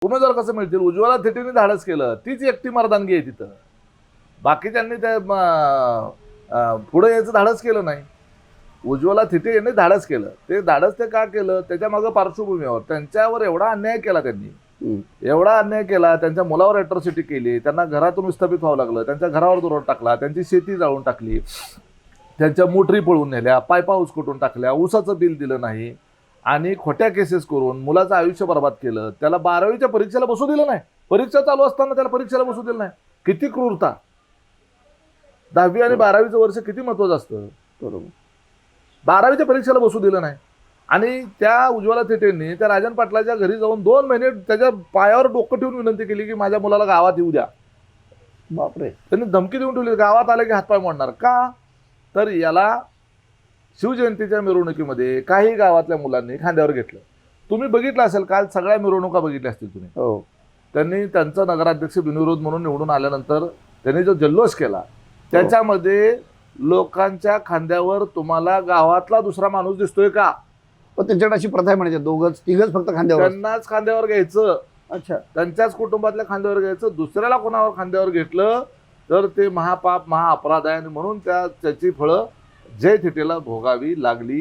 उमेदवार कसं मिळतील? उज्ज्वला थिटेंनी धाडस केलं, तीच एकटी मर्दानगी आहे तिथं. बाकीच्यांनी त्या पुढे यायचं धाडस केलं नाही. उज्ज्वला थिटे यांनी धाडस केलं. ते धाडस ते का केलं? त्याच्या मागे पार्श्वभूमीवर त्यांच्यावर एवढा अन्याय केला त्यांनी, एवढा अन्याय केला. त्यांच्या मुलावर अॅट्रॉसिटी केली, त्यांना घरातून विस्थापित व्हावं लागलं, त्यांच्या घरावर दरोडा टाकला, त्यांची शेती जाळून टाकली, त्यांच्या मोटरी पळवून नेल्या, पायपा उचकटून टाकल्या, ऊसाचं बिल दिलं नाही आणि खोट्या केसेस करून मुलाचं आयुष्य बर्बाद केलं. त्याला 12वीच्या परीक्षेला बसू दिलं नाही. परीक्षा चालू असताना त्याला परीक्षेला बसू दिलं नाही. किती क्रूरता! 10वी आणि 12वीचं वर्ष किती महत्वाचं असतं. बरोबर. 12वीच्या परीक्षेला बसू दिलं नाही. आणि त्या उज्ज्वला थिटेंनी त्या राजन पाटलाच्या घरी जाऊन 2 महिने त्याच्या पायावर डोकं ठेवून विनंती केली की माझ्या मुलाला गावात येऊ द्या. बापरे. त्यांनी धमकी देऊन ठेवली, गावात आले की हातपाय मोडणार. का? तर याला शिवजयंतीच्या मिरवणुकीमध्ये काही गावातल्या मुलांनी खांद्यावर घेतलं. तुम्ही बघितलं असेल, काल सगळ्या मिरवणुका बघितल्या असतील तुम्ही. हो. त्यांनी त्यांचा नगराध्यक्ष बिनविरोध म्हणून निवडून आल्यानंतर त्यांनी जो जल्लोष केला त्याच्यामध्ये लोकांच्या खांद्यावर तुम्हाला गावातला दुसरा माणूस दिसतोय का? पण त्यांच्याकडे अशी प्रथा आहे म्हणायची, दोघंच तिघच फक्त खांद्यावर. त्यांनाच खांद्यावर घ्यायचं. अच्छा. त्यांच्याच कुटुंबातल्या खांद्यावर घ्यायचं. दुसऱ्याला कोणावर खांद्यावर घेतलं तर ते महापाप, महाअपराध आहे. आणि म्हणून त्याची फळं जय थिटेला भोगावी लागली.